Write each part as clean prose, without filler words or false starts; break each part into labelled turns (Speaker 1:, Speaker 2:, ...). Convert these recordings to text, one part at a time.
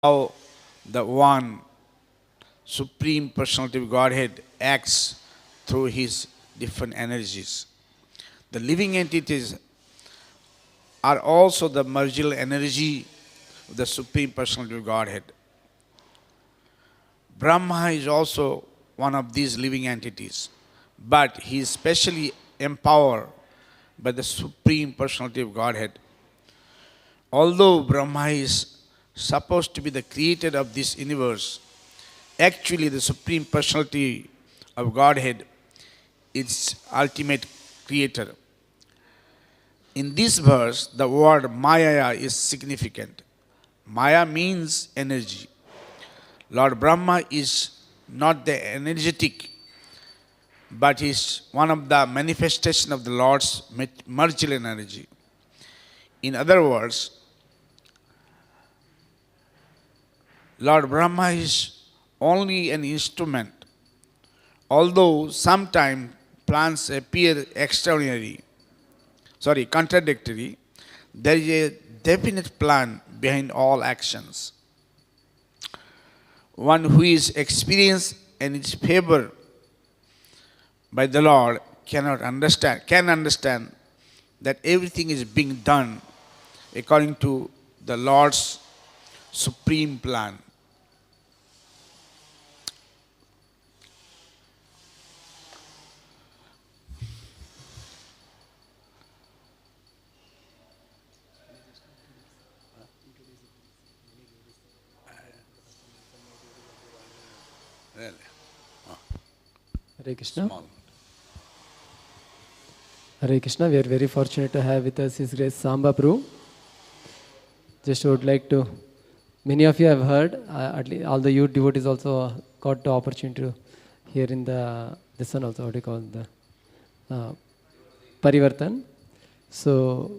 Speaker 1: how the one Supreme Personality of Godhead acts through his different energies. The living entities are also the marginal energy of the Supreme Personality of Godhead. Brahma is also one of these living entities, but he is specially empowered by the Supreme Personality of Godhead. Although Brahma is supposed to be the creator of this universe, actually the Supreme Personality of Godhead is its ultimate creator. In this verse, the word Maya is significant. Maya means energy. Lord Brahma is not the energetic, but is one of the manifestation of the Lord's marginal energy. In other words, Lord Brahma is only an instrument. Although sometimes plans appear contradictory, there is a definite plan behind all actions. One who is experienced and is favored by the Lord can understand that everything is being done according to the Lord's supreme plan.
Speaker 2: Hare Krishna. Hare Krishna. We are very fortunate to have with us His Grace Samba Prabhu. Just would like to, many of you have heard, at least all the youth devotees also got the opportunity to hear in this one also, what do you call the Parivartan. So,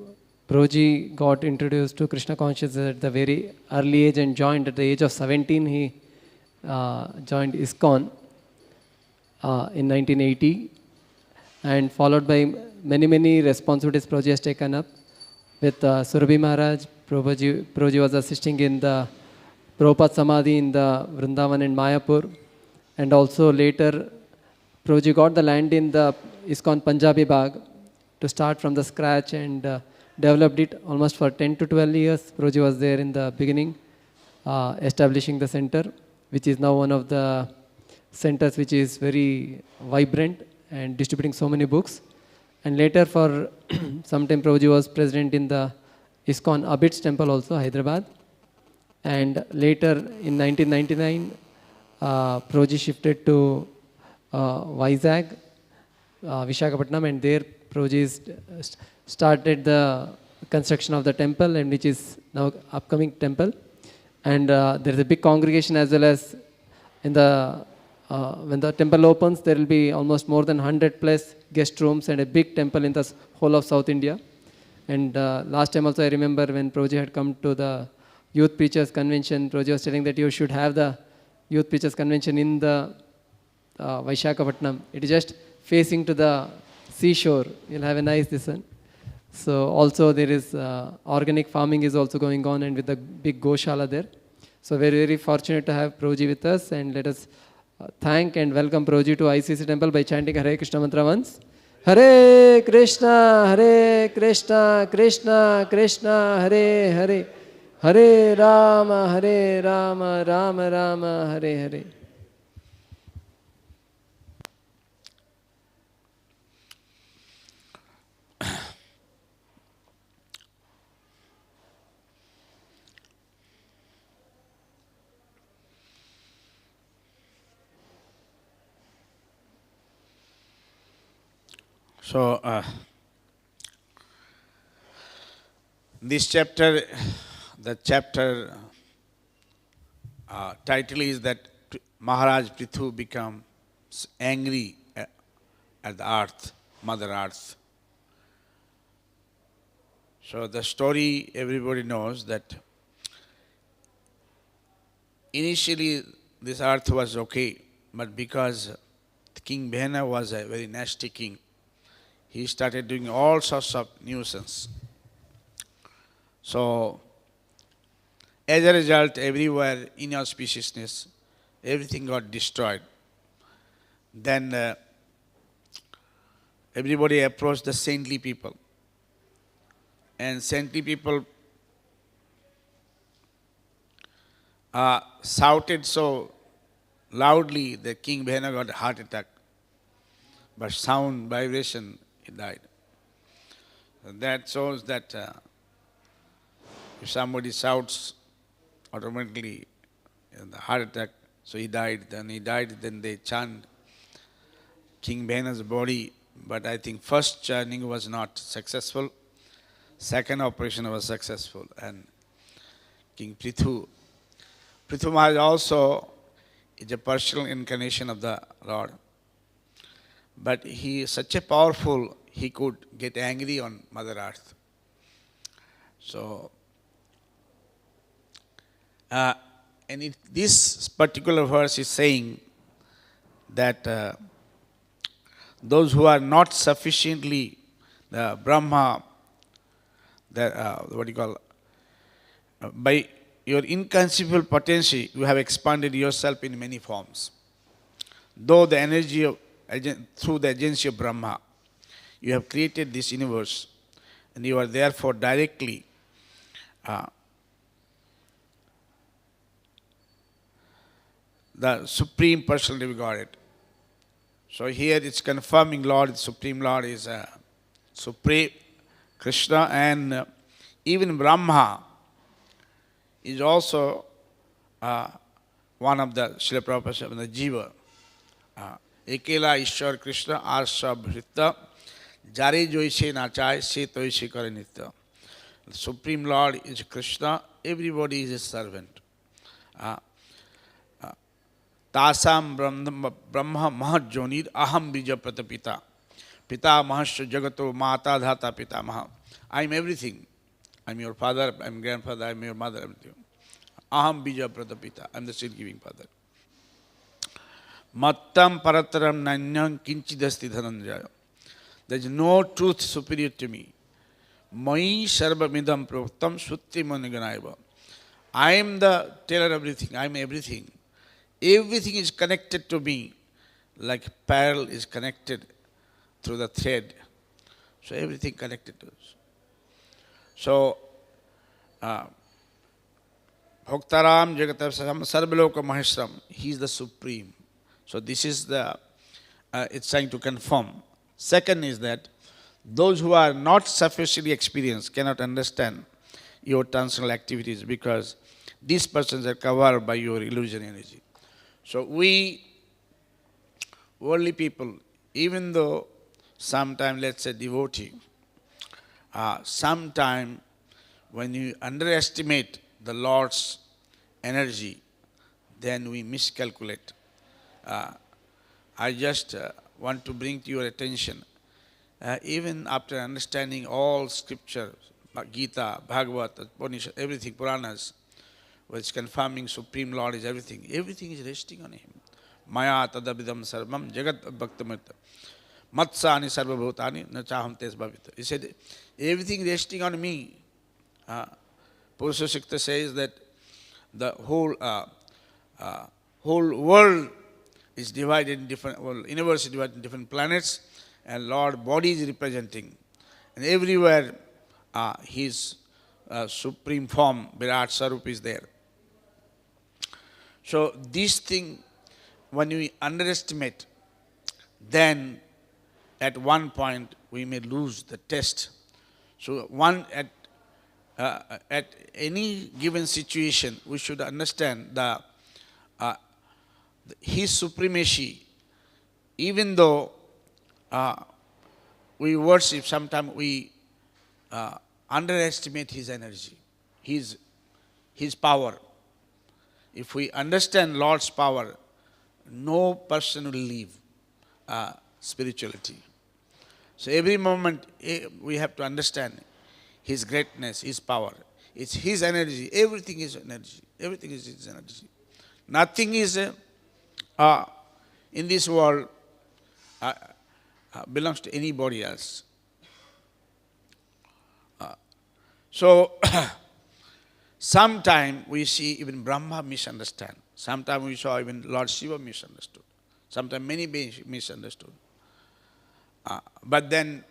Speaker 2: Prabhuji got introduced to Krishna consciousness at the very early age and joined at the age of 17. He joined ISKCON in 1980, and followed by many responsibilities Prabhuji has taken up. With Surabhi Maharaj, Prabhuji was assisting in the Prabhupada Samadhi in the Vrindavan and Mayapur, and also later Prabhuji got the land in the ISKCON Punjabi Bagh to start from the scratch and developed it almost for 10 to 12 years. Prabhuji was there in the beginning, establishing the center, which is now one of the centers which is very vibrant and distributing so many books. And later for some time Prabhuji was president in the ISKCON Abid's temple also, Hyderabad. And later in 1999, Prabhuji shifted to Vizag, Vishakhapatnam, and there Prabhuji started the construction of the temple, and which is now upcoming temple. And there is a big congregation as well as in the when the temple opens, there will be almost more than 100 plus guest rooms and a big temple in the whole of South India. And last time also I remember when Prabhuji had come to the Youth Preachers Convention, Prabhuji was telling that you should have the Youth Preachers Convention in the Vishakhapatnam. It is just facing to the seashore. You'll have a nice listen. So also there is organic farming is also going on, and with the big Goshala there. So very fortunate to have Prabhuji with us, and let us thank and welcome Prabhuji to ICC temple by chanting Hare Krishna mantra once. Hare Krishna, Krishna Krishna, Hare Hare, Hare Rama, Rama Rama, Hare Hare.
Speaker 1: So, this chapter, the chapter title is that Maharaj Prithu becomes angry at the earth, Mother Earth. So the story everybody knows that initially this earth was okay, but because King Behena was a very nasty king, he started doing all sorts of nuisance. So As a result, everywhere inauspiciousness, everything got destroyed. Then everybody approached the saintly people. And saintly people shouted so loudly that King Bhena got a heart attack. But sound, vibration, he died. That shows that if somebody shouts, automatically the heart attack, so he died. Then they chant King Bhena's body. But I think first churning was not successful. Second operation was successful. And King Prithu Maharaj also is a personal incarnation of the Lord. But he is such a powerful, he could get angry on Mother Earth. So, this particular verse is saying that those who are not sufficiently the Brahma, by your inconceivable potential, you have expanded yourself in many forms. Though the energy of, through the agency of Brahma, you have created this universe, and you are therefore directly the Supreme Personality of Godhead. So here it's confirming Lord, the Supreme Lord is Supreme Krishna, and even Brahma is also one of the Srila Prabhupada said, the Jiva. Ekela Ishwar Krishna Arsha Bhrita Jare Joise Nachai Se Toise Kare Nitya. The Supreme Lord is Krishna, everybody is a servant. Tasam Brahma Mahajonir Aham Bija Pratapita Pita Mahasya Jagato Mata Dhata Pita Maha. I am everything. I am your father, I am grandfather, I am your mother, everything. Aham Bija Pratapita. I am the seed-giving father. Mattam Parataram Nanyam Kinchidasti Dhananjaya. There is no truth superior to me. Mai Sarvamidam Proktam Sutti Maniganaiva. I am the teller of everything. I am everything. Everything is connected to me like pearl is connected through the thread. So everything connected to us. So, Bhaktaram Jagatam Sarvaloka Maheshram, he is the Supreme. So this is the, it's trying to confirm. Second is that those who are not sufficiently experienced cannot understand your transcendental activities because these persons are covered by your illusion energy. So we, worldly people, even though sometime, let's say devotee, sometime when you underestimate the Lord's energy, then we miscalculate. I just want to bring to your attention, even after understanding all scriptures, Gita, Bhagavad, Upanishad, everything, Puranas, which is confirming Supreme Lord is everything. Everything is resting on Him. Maya tadabidam sarvam jagat bhaktamrita. Matsani sarva bhutani nachaham tes bhavita. He said, everything resting on me. Purusha Shikta says that the whole world is divided in different, universe is divided in different planets, and Lord body is representing. And everywhere His supreme form, Virat Sarup, is there. So this thing, when we underestimate, then at one point we may lose the test. So at any given situation, we should understand His supremacy. Even though we worship, sometimes we underestimate His energy, His power. If we understand Lord's power, no person will leave spirituality. So every moment we have to understand His greatness, His power. It's His energy. Everything is energy. Everything is His energy. Nothing is in this world belongs to anybody else. So Sometime we see even Brahma misunderstand. Sometime we saw even Lord Shiva misunderstood. Sometimes many beings misunderstood. But then,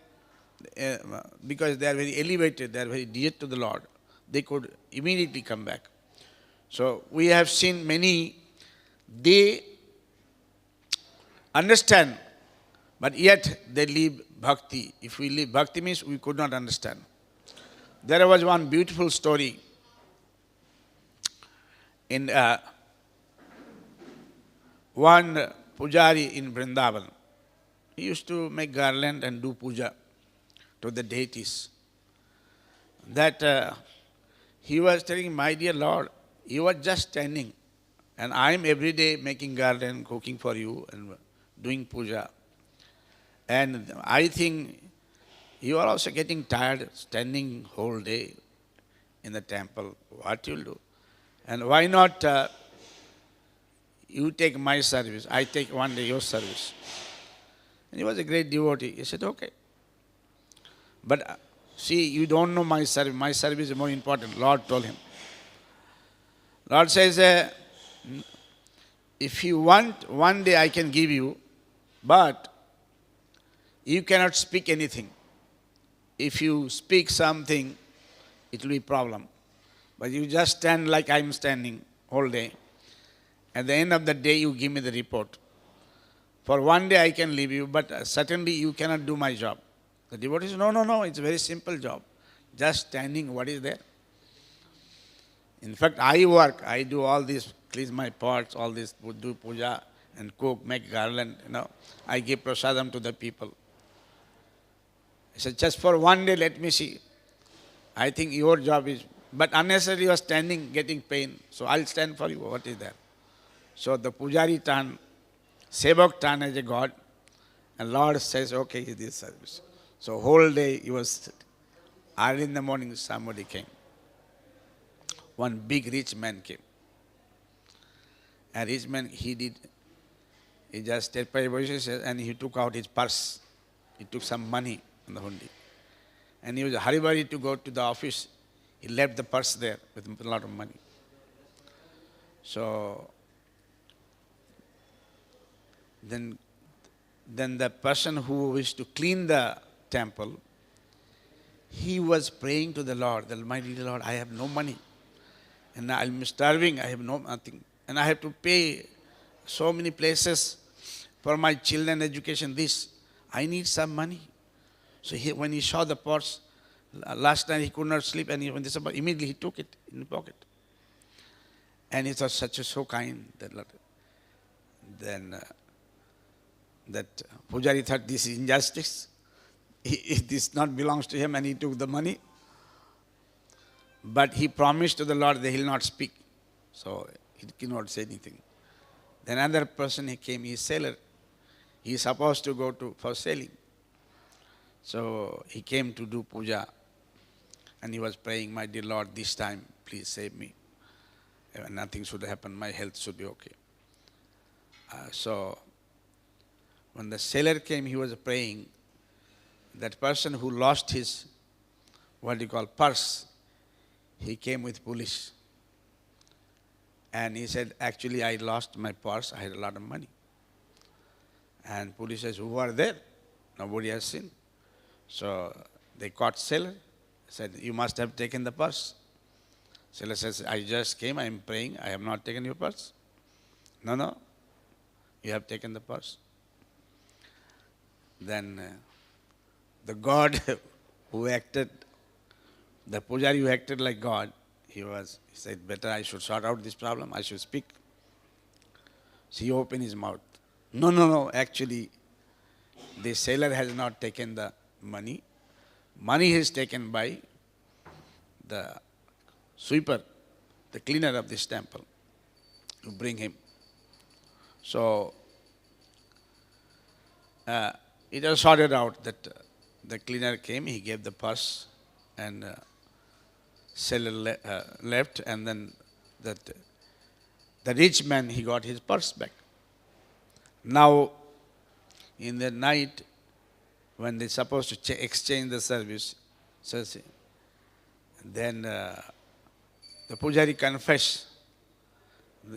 Speaker 1: because they are very elevated, they are very dear to the Lord, they could immediately come back. So we have seen many, they understand, but yet they leave bhakti. If we leave bhakti means we could not understand. There was one beautiful story in one pujari in Vrindavan. He used to make garland and do puja to the deities. That he was telling, my dear Lord, you are just standing and I am every day making garland, cooking for you and doing puja. And I think you are also getting tired standing whole day in the temple. What you'll do? And why not you take my service, I take one day your service. And he was a great devotee. He said, okay. But see, you don't know my service. My service is more important. Lord told him. Lord says, if you want, one day I can give you, but you cannot speak anything. If you speak something, it will be a problem. But you just stand like I'm standing whole day. At the end of the day, you give me the report. For one day I can leave you, but certainly you cannot do my job. The devotee says, no, it's a very simple job. Just standing, what is there? In fact, I work, I do all this, clean my pots, all this, do puja and cook, make garland, I give prasadam to the people. I said, just for one day, let me see. I think your job is, but unnecessarily you are standing, getting pain, so I'll stand for you. What is there? So the pujari turned, Sevak turned as a god, and Lord says, okay, he did service. So whole day he was, early in the morning somebody came. One big rich man came. A rich man, he just stayed by voices and he took out his purse. He took some money in the hundi. And he was hurry to go to the office. He left the purse there with a lot of money. So then the person who wished to clean the temple, he was praying to the Lord, the Almighty Lord, I have no money. And I'm starving, I have nothing. And I have to pay so many places for my children education, this. I need some money. So when he saw the purse, last night he could not sleep, and immediately he took it in the pocket. And he thought, so kind. Then that Pujari thought, this is injustice. This not belongs to him, and he took the money. But he promised to the Lord that he will not speak. So he cannot say anything. Then another person, he came, he is sailor. He is supposed to go for sailing. So he came to do puja. And he was praying, my dear Lord, this time, please save me. Nothing should happen, my health should be okay. So when the sailor came, he was praying. That person who lost his, purse, he came with police. And he said, actually, I lost my purse. I had a lot of money. And police says, who are there? Nobody has seen. So they caught sailor. Said, you must have taken the purse. Sailor says, I just came. I am praying. I have not taken your purse. No. You have taken the purse. Then the God who acted, the pujari who acted like God, he said, better I should sort out this problem, I should speak. So he opened his mouth. No, actually, the sailor has not taken the money. Money is taken by the sweeper, the cleaner of this temple, to bring him. So it was sorted out that the cleaner came, he gave the purse, and seller left, and then the rich man, he got his purse back. Now, in the night, when they're supposed to exchange the service, then the the pujari confessed,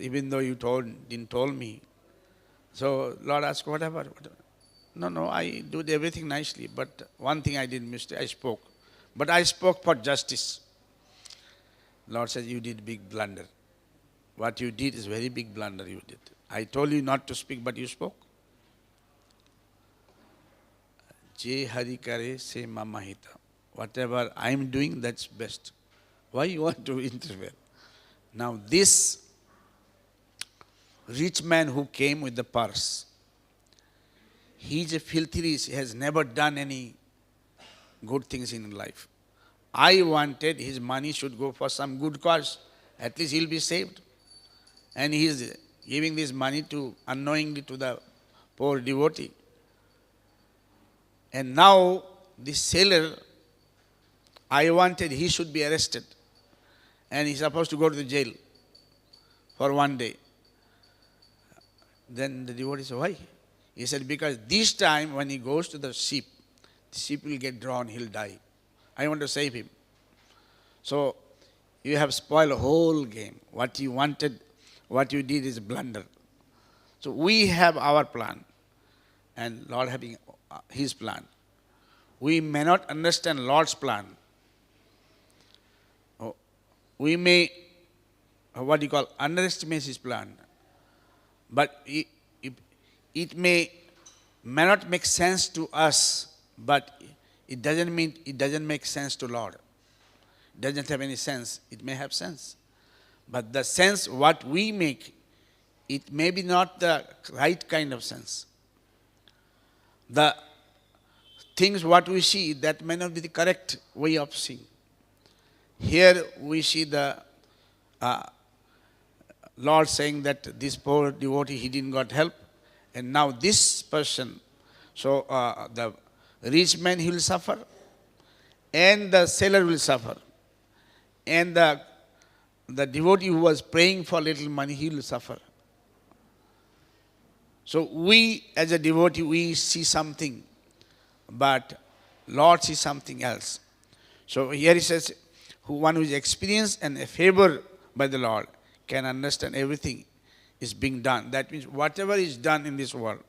Speaker 1: even though you didn't told me. So Lord asked, whatever. No, I did everything nicely, but one thing I did mistake, I spoke. But I spoke for justice. Lord says, you did big blunder. What you did is very big blunder you did. I told you not to speak, but you spoke. Je hari kare se mama hita. Whatever I am doing, that's best. Why you want to interfere? Now this rich man who came with the purse, he is a filthy rich, he has never done any good things in life. I wanted his money should go for some good cause. At least he'll be saved. And he is giving this money to unknowingly to the poor devotee. And now this sailor, I wanted he should be arrested. And he's supposed to go to the jail for one day. Then the devotee said, why? He said, because this time when he goes to the ship will get drawn, he'll die. I want to save him. So you have spoiled the whole game. What you wanted, what you did is blunder. So we have our plan, and Lord having His plan. We may not understand Lord's plan. We may, underestimate His plan. But it may not make sense to us, but it doesn't mean it doesn't make sense to Lord. It doesn't have any sense. It may have sense. But the sense what we make, it may be not the right kind of sense. The things what we see, that may not be the correct way of seeing. Here we see the Lord saying that this poor devotee, he didn't got help. And now this person, so the rich man, he will suffer. And the sailor will suffer. And the devotee who was praying for little money, he will suffer. So we, as a devotee, we see something. But Lord sees something else. So here he says, one who is experienced and favored by the Lord can understand everything is being done. That means whatever is done in this world,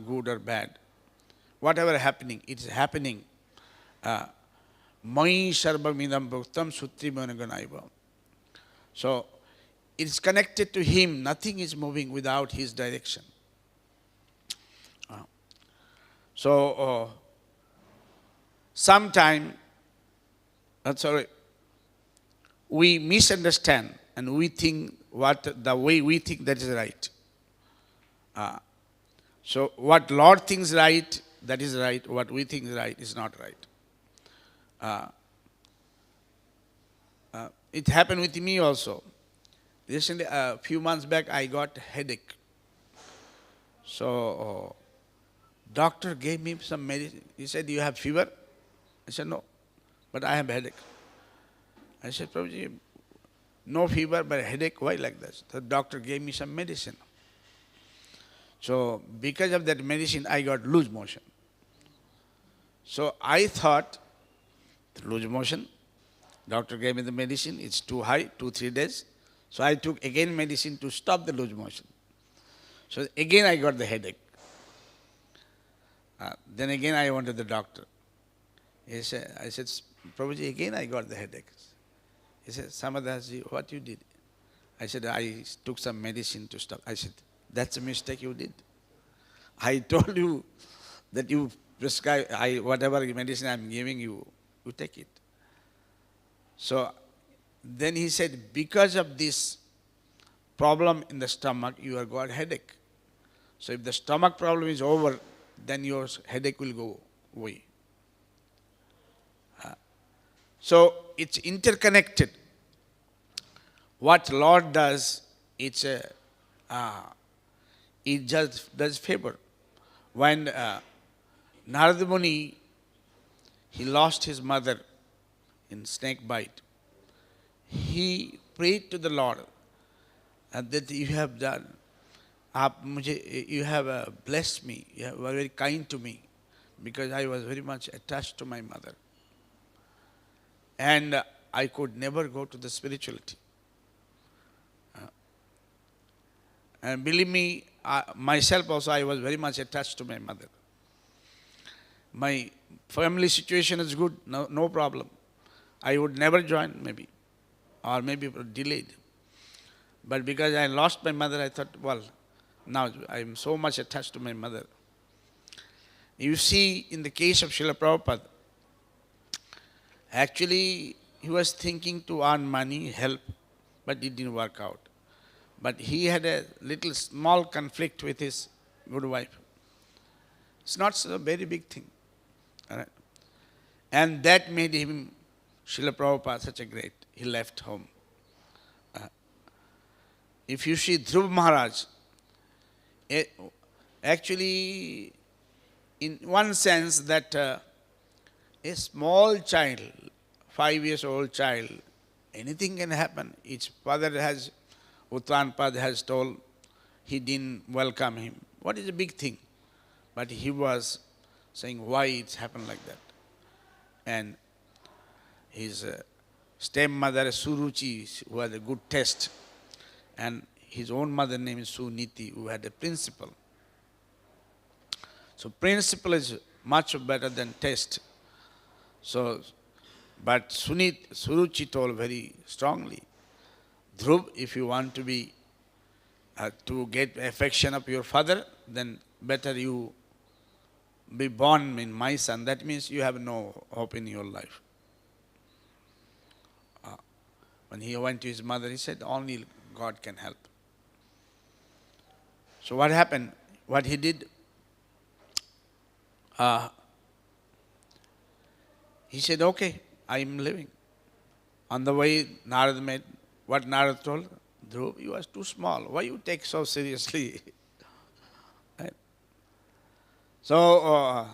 Speaker 1: good or bad, whatever happening, it is happening. Mai sarvamidam bhuktam sutri managanaiva. So it is connected to Him. Nothing is moving without His direction. So sometime, we misunderstand and we think the way we think that is right. So what Lord thinks right, that is right. What we think is right is not right. It happened with me also. Recently, a few months back, I got a headache. So doctor gave me some medicine. He said, you have fever? I said, no, but I have headache. I said, Prabhuji, no fever, but headache, why like this? The doctor gave me some medicine. So because of that medicine, I got loose motion. So I thought, loose motion, doctor gave me the medicine, it's too high, 2-3 days. So I took again medicine to stop the loose motion. So again I got the headache. Then again I went to the doctor. I said, Prabhuji, again I got the headache. He said, Samadhasji, what you did? I said, I took some medicine to stop. I said, that's a mistake you did. I told you that you prescribe, whatever medicine I'm giving you, you take it. So then he said, because of this problem in the stomach, you have got headache. So if the stomach problem is over, then your headache will go away. So it's interconnected. What Lord does, it just does favor. When Narada Muni, he lost his mother in snake bite, he prayed to the Lord that you have done, you have blessed me, you were very kind to me, because I was very much attached to my mother. And I could never go to the spirituality. And believe me, myself also, I was very much attached to my mother. My family situation is good, no problem. I would never join maybe, or maybe delayed. But because I lost my mother, I thought, well, now I am so much attached to my mother. You see, in the case of Srila Prabhupada, actually he was thinking to earn money, help, but it didn't work out. But he had a little small conflict with his good wife. It's not a very big thing. All right? And that made him, Srila Prabhupada, such a great. He left home. If you see Dhruv Maharaj, actually, in one sense, that a small child, 5 years old child, anything can happen. Its father has, Uttanpad has told, he didn't welcome him. What is the big thing? But he was saying why it's happened like that. And his stepmother Suruchi, who had a good taste, and his own mother name is Suniti, who had a principle. So principle is much better than taste. So, but Suruchi told very strongly, Dhruv, if you want to be to get affection of your father, then better you be born in my son. That means you have no hope in your life. When he went to his mother, he said, only God can help. So what happened? What he did, he said, okay, I am living. On the way, Narad met, what Narad told, Dhruv, you are too small. Why you take so seriously? Right? So,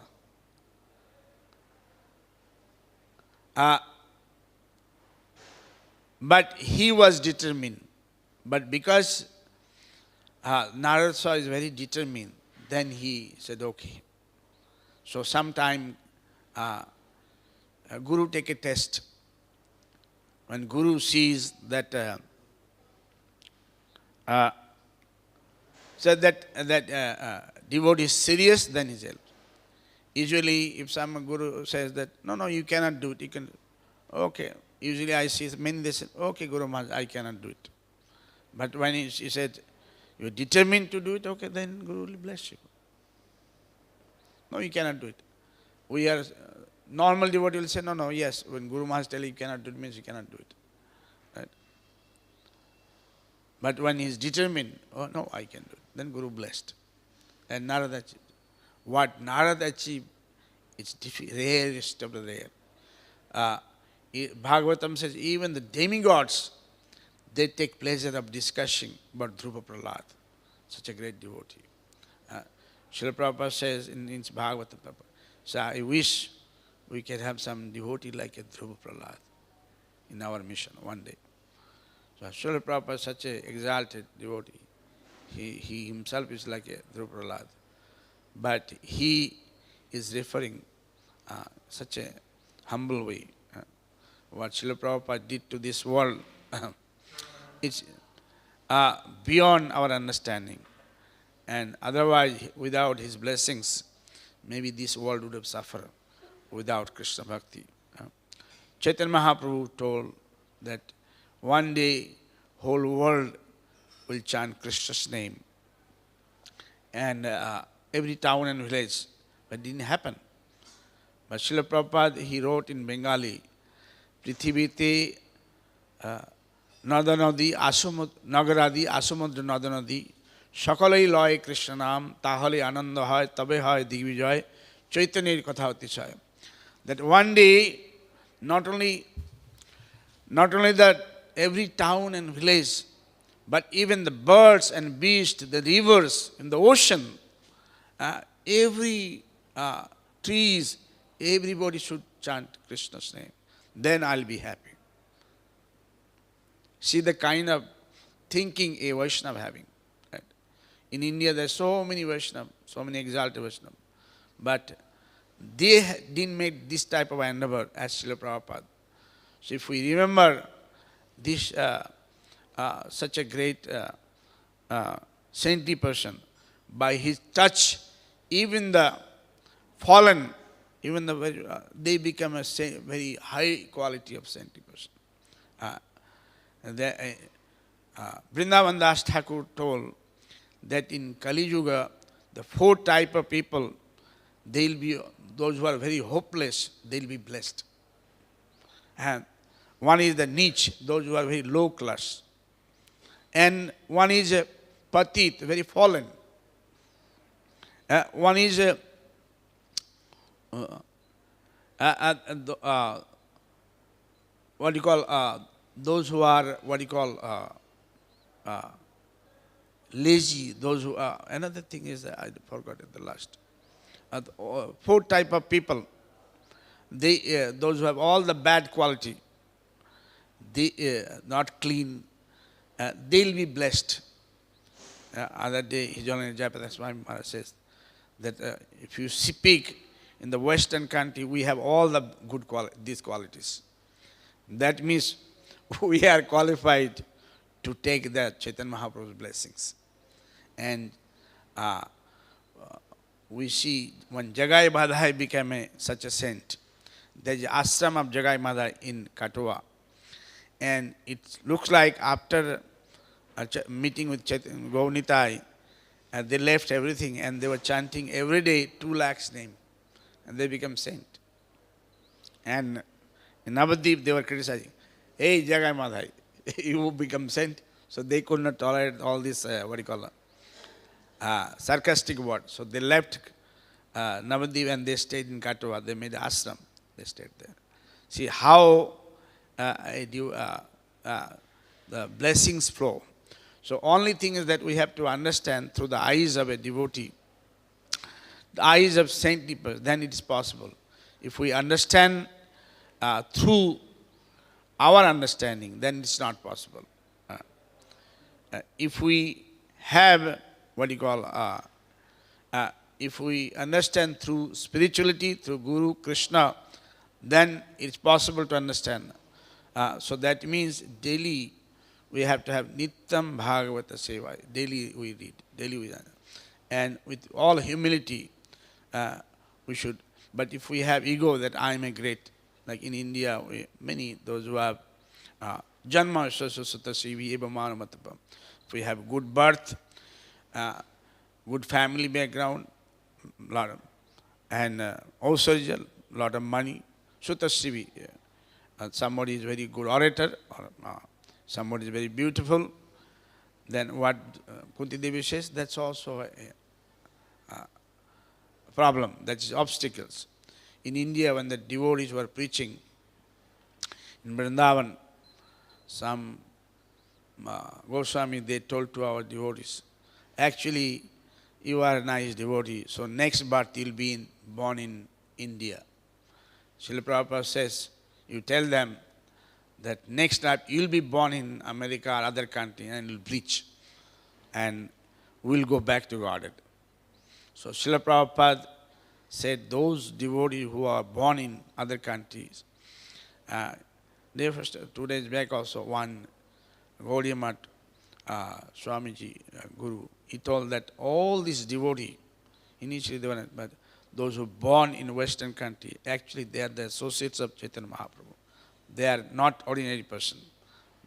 Speaker 1: but he was determined. But because Narad Saw is very determined, then he said, okay. So sometime Guru take a test. When Guru sees that devotee is serious, then he helps. Usually, if some Guru says that, no, you cannot do it, you can, okay. Usually I see many, they say, okay, Guru Maharaj, I cannot do it. But when he said, you are determined to do it, okay, then Guru will bless you. No, you cannot do it. We are, normal devotee will say, no, yes, when Guru Maharaj tells you cannot do it, means you cannot do it. Right? But when he is determined, oh no, I can do it, then Guru blessed. And Narada achieved. What Narada achieved, it's rarest of the rare. Bhagavatam says, even the demigods, they take pleasure of discussing about Dhruva Prahlad, such a great devotee. Srila Prabhupada says in Bhagavatam, so I wish we can have some devotee like a Dhruva Prahlad in our mission one day. So Srila Prabhupada is such an exalted devotee. He himself is like a Dhruva Prahlad. But he is referring such a humble way. What Srila Prabhupada did to this world, it's beyond our understanding. And otherwise, without his blessings, maybe this world would have suffered without Krishna Bhakti. Chaitanya Mahaprabhu told that one day whole world will chant Krishna's name. And every town and village, but it didn't happen. But Srila Prabhupada, he wrote in Bengali, Prithivite Nadanadi Nagaradi Asumudra Nadanadi Sakalai Loy Krishna Nam Tahale Ananda Hoy Tabe Hoy Digvijay Chaitanya Katha Atishay. That one day, not only that every town and village, but even the birds and beasts, the rivers, in the ocean, every trees, everybody should chant Krishna's name. Then I'll be happy. See the kind of thinking a Vaishnava having. Right? In India, there are so many Vaishnava, so many exalted Vaishnava. But they didn't make this type of endeavor as Srila Prabhupada. So if we remember this such a great saintly person, by his touch, even the fallen, even the very, they become a very high quality of saintly person. Vrindavan Das Thakur told that in Kali Yuga, the 4 type of people, they'll be those who are very hopeless, they'll be blessed. And one is the niche, those who are very low class. And one is a patit, very fallen. One is a what do you call, those who are, what do you call, lazy, those who are, another thing is, I forgot it, the last. 4 type of people, they, those who have all the bad quality, they not clean, they'll be blessed. Other day, His Holiness Jayaprakash Swami Maharaj says that if you speak in the Western country, we have all the good these qualities. That means we are qualified to take the Chaitanya Mahaprabhu's blessings. And we see when Jagai Madhai became such a saint, there is ashram of Jagai Madhai in Katwa. And it looks like after a meeting with Gaunitai, they left everything and they were chanting every day 2 lakhs name. And they become saint. And in Navadip, they were criticizing, hey, Jagai Madhai, you become saint. So they could not tolerate all this, what do you call it, sarcastic word. So they left Navadip and they stayed in Katwa. They made ashram. They stayed there. See how the blessings flow. So only thing is that we have to understand through the eyes of a devotee, the eyes of saintly person, then it is possible. If we understand through our understanding, then it's not possible. If we have, what do you call, if we understand through spirituality, through Guru, Krishna, then it's possible to understand. So that means daily we have to have Nityam Bhagavata Seva. Daily we read, daily we learn. And with all humility, we should. But if we have ego that I am a great, like in India, many those who have Janma Sasasata Sivi Ebamana Matapam. If we have good birth, good family background, lot of, and also a lot of money, Sutta Sivi. Somebody is very good orator, or somebody is very beautiful, then what Kunti Devi says, that's also a problem, that is obstacles. In India, when the devotees were preaching in Vrindavan, some Goswami, they told to our devotees, actually, you are a nice devotee, so next birth you'll be born in India. Srila Prabhupada says, you tell them that next time you'll be born in America or other country and you'll preach and we'll go back to Godhead. So Srila Prabhupada said those devotees who are born in other countries, they first, 2 days back also, one Gaudiya Math Swamiji, Guru, he told that all these devotees, initially they were, but those who are born in Western country, actually they are the associates of Chaitanya Mahaprabhu. They are not ordinary person.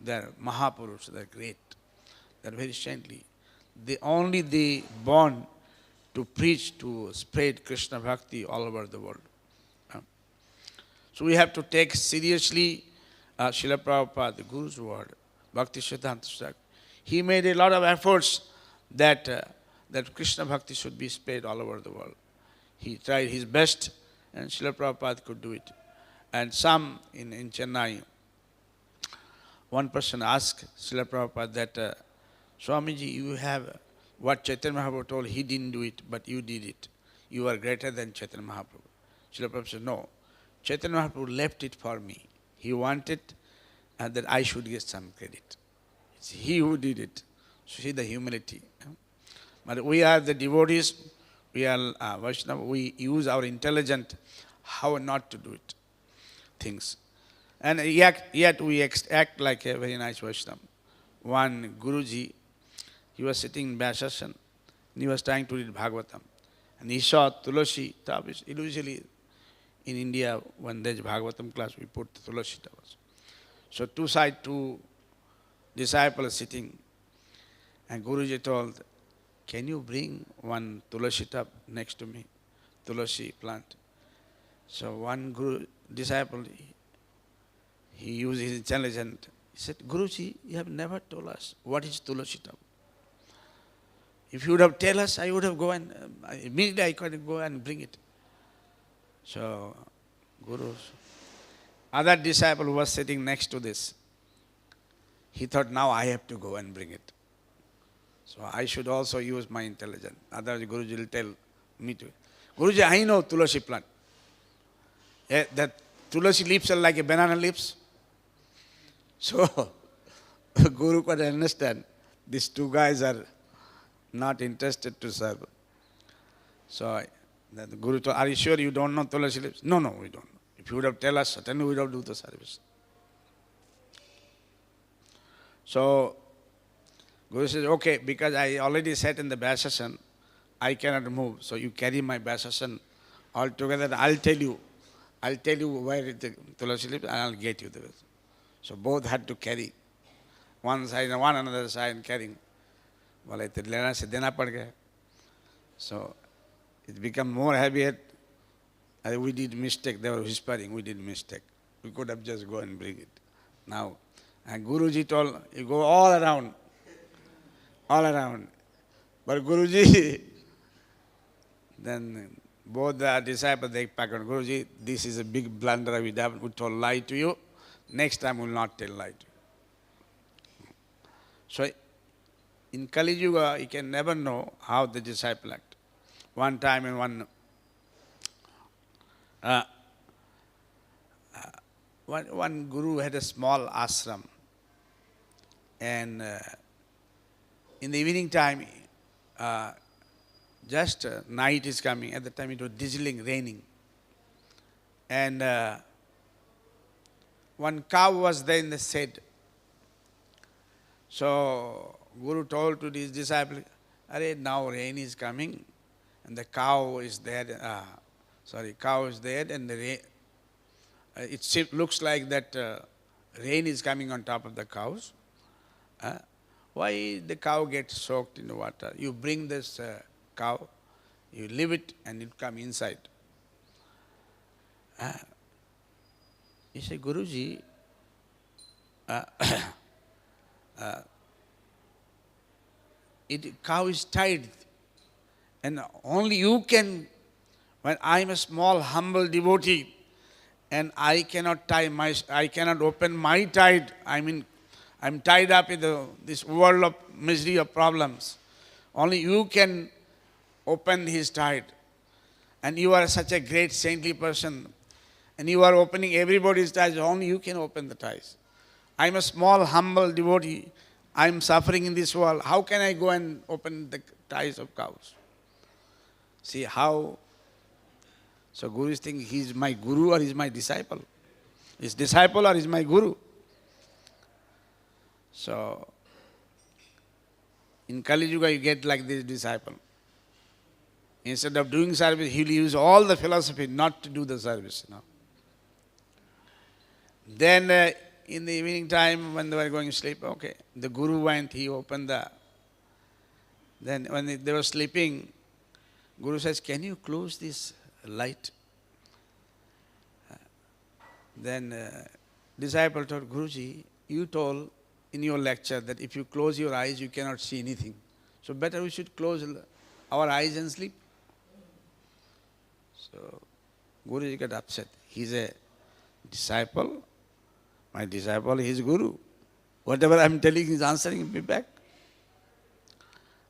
Speaker 1: They are Mahapurush, they are great. They are very saintly. They born to preach, to spread Krishna Bhakti all over the world. So we have to take seriously Srila Prabhupada, the Guru's word, Bhakti Siddhanta Thakur. He made a lot of efforts that Krishna Bhakti should be spread all over the world. He tried his best, and Srila Prabhupada could do it. And some in Chennai, one person asked Srila Prabhupada that, Swamiji, you have what Chaitanya Mahaprabhu told, he didn't do it, but you did it. You are greater than Chaitanya Mahaprabhu. Srila Prabhupada said, no, Chaitanya Mahaprabhu left it for me. He wanted that I should get some credit. It's he who did it. So see the humility. But we are the devotees, we are Vaishnava, we use our intelligence how not to do it. Things. And yet we act like a very nice Vaishnava. One Guruji, he was sitting in Vyasasana, and he was trying to read Bhagavatam. And he saw Tulasi tapas. Usually in India, when there's Bhagavatam class, we put Tulasi tapas. So two disciples sitting, and Guruji told, can you bring one Tulasi tub next to me, Tulasi plant? So one disciple, he used his intelligence. He said, Guruji, you have never told us what is Tulasi tub. If you would have told us, I would have gone and immediately I could go and bring it. So Guru's other disciple who was sitting next to this, he thought, now I have to go and bring it. So I should also use my intelligence. Otherwise Guruji will tell me to. Guruji, I know Tulasi plant. That Tulasi leaves are like a banana leaves. So Guru could understand these two guys are not interested to serve. So the Guru told, are you sure you don't know Tulasi leaves? No, we don't know. If you would have told us, certainly we would have done the service. So Guru says, okay, because I already sat in the Vyasasana, I cannot move. So you carry my Vyasasana altogether. I'll tell you where the Tulasi lives and I'll get you there. So both had to carry one side and one another side carrying. Well, so it became more heavier. We did mistake. They were whispering, we did mistake. We could have just go and bring it. Now, and Guruji told, you go all around. But Guruji, then both the disciples, they packed on, Guruji, this is a big blunder. We told lie to you. Next time we will not tell lie to you. So in Kali Yuga, you can never know how the disciple act. One time in one guru had a small ashram, and in the evening time, just night is coming. At the time it was drizzling, raining. And one cow was there in the shed. So Guru told to his disciple, Arey, now rain is coming and the cow is there. Cow is there and the rain, it looks like that rain is coming on top of the cows. Why the cow gets soaked in the water? You bring this cow, you leave it and it come inside. He said, Guruji, cow is tied and only you can, when I am a small humble devotee and I cannot open my tide, I'm tied up in this world of misery of problems. Only you can open his tide. And you are such a great saintly person. And you are opening everybody's ties. Only you can open the ties. I'm a small, humble devotee. I'm suffering in this world. How can I go and open the ties of cows? See how? So Guru is thinking, he's my guru or he's my disciple? His disciple or he's my guru? So, in Kali Yuga you get like this disciple. Instead of doing service, he'll use all the philosophy not to do the service. Then in the evening time when they were going to sleep, okay, the Guru went, he opened then when they were sleeping, Guru says, can you close this light? Then disciple told, Guruji, you told in your lecture that if you close your eyes, you cannot see anything. So better we should close our eyes and sleep. So Guruji got upset. He's a disciple. My disciple, he is Guru. Whatever I'm telling, he's answering me back.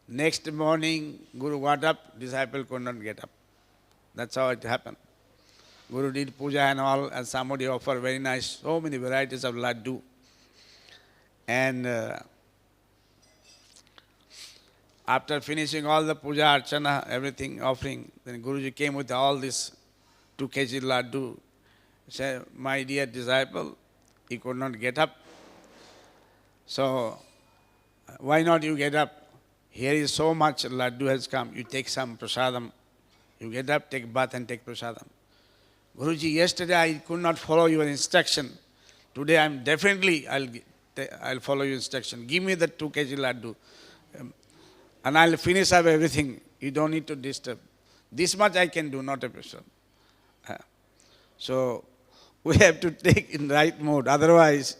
Speaker 1: Next morning, Guru got up, disciple could not get up. That's how it happened. Guru did puja and all, and somebody offered very nice, so many varieties of laddu. And after finishing all the puja, archana, everything, offering, then Guruji came with all this 2 kg laddu. He said, my dear disciple, He could not get up. So, why not you get up? Here is so much laddu has come. You take some prasadam. You get up, take bath and take prasadam. Guruji, yesterday I could not follow your instruction. Today I'm definitely, I'll follow your instruction. Give me the 2 kg laddu. And I'll finish up everything. You don't need to disturb. This much I can do, not a person. So, we have to take in right mode. Otherwise,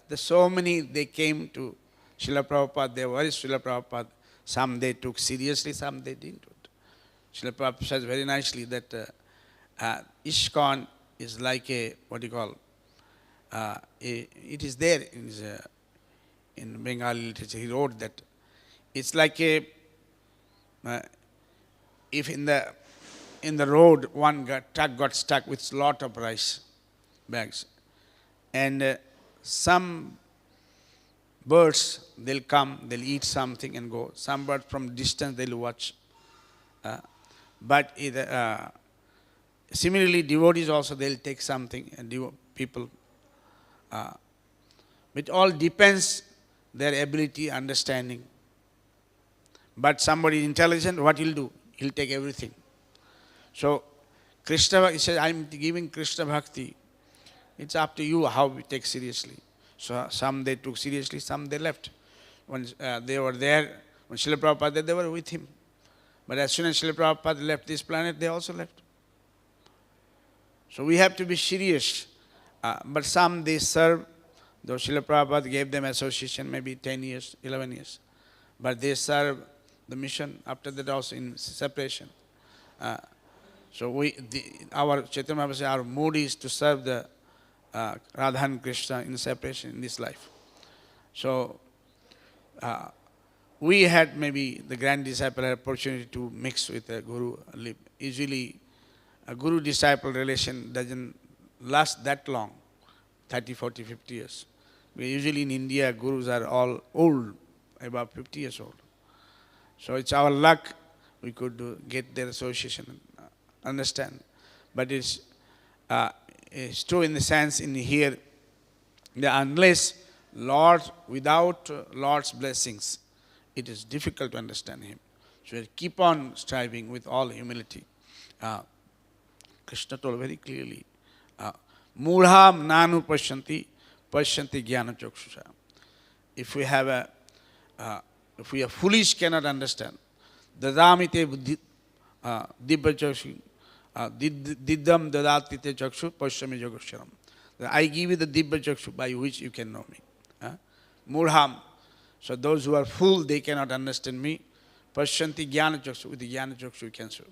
Speaker 1: there's so many, they came to Srila Prabhupada, they were Srila Prabhupada. Some they took seriously, some they didn't. Srila Prabhupada says very nicely that ISKCON is like a, what do you call, it is there in Bengali literature. He wrote that it's like a, if in the road one truck got stuck with lot of rice bags, and some birds, they'll come, they'll eat something and go. Some birds from distance they'll watch. But similarly, devotees also, they'll take something, and people. It all depends their ability, understanding. But somebody intelligent, what he'll do? He'll take everything. So, Krishna, he says, I'm giving Krishna Bhakti. It's up to you how we take seriously. So, some they took seriously, some they left. When they were there, when Srila Prabhupada, they were with him. But as soon as Srila Prabhupada left this planet, they also left. So we have to be serious. But some they serve, though Srila Prabhupada gave them association maybe 10 years, 11 years. But they serve the mission after that also in separation. So our Chaitanya Mahaprabhu says our mood is to serve the Radha and Krishna in separation in this life. So we had maybe the grand disciple had opportunity to mix with a guru. Usually a guru-disciple relation doesn't last that long, 30, 40, 50 years. Usually in India, gurus are all old, about 50 years old. So it's our luck we could get their association and understand. But it's true in the sense in here, that unless Lord, without Lord's blessings, it is difficult to understand Him. So we keep on striving with all humility. Krishna told very clearly, Murham nanu pashyanti jnana chakshusha. If we are foolish, cannot understand. Dadamite buddhi dibba chakshu diddam dadatite chakshu pashyami jagasharam. I give you the dibba chakshu by which you can know me. Murham. So those who are fool, they cannot understand me. Pashyanti jnana chakshu. With the jnana chakshu you can see.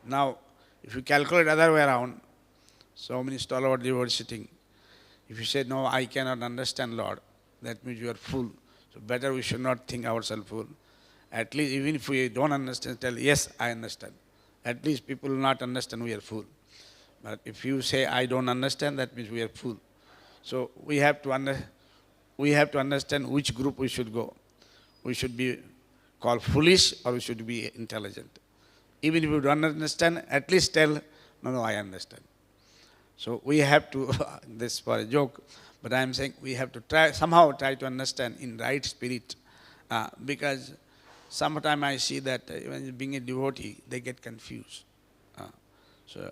Speaker 1: Now, if you calculate other way around, so many stalwart devotees sitting. If you say, no, I cannot understand Lord, that means you are fool. So better we should not think ourselves fool. At least even if we don't understand, tell, yes, I understand. At least people will not understand we are fool. But if you say, I don't understand, that means we are fool. So we have to understand which group we should go. We should be called foolish or we should be intelligent. Even if you don't understand, at least tell, no, I understand. So we have to, this is for a joke, but I am saying we have to somehow try to understand in right spirit. Because sometimes I see that even being a devotee, they get confused. So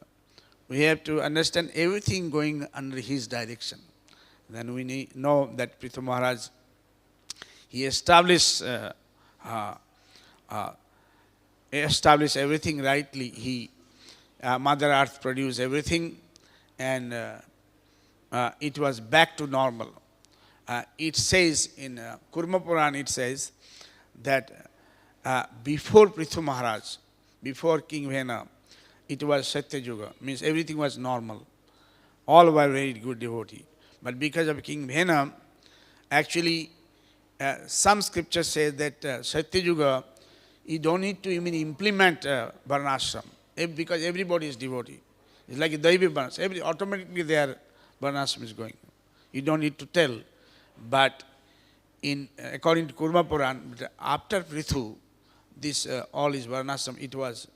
Speaker 1: we have to understand everything going under his direction. Then we know that Prithu Maharaj, he established everything rightly. He, Mother Earth produced everything, and it was back to normal. It says in Kurma Purana, it says that before Prithu Maharaj, before King Vena, it was Satya Yuga, means everything was normal. All were very good devotee. But because of King Vena, actually, some scriptures say that Satya Yuga, you don't need to even implement Varnashram, because everybody is devotee. It's like a Daivi Varnashram. Automatically their Varnashram is going. You don't need to tell. But according to Kurma Puran, after Prithu, this all is Varnashram, it was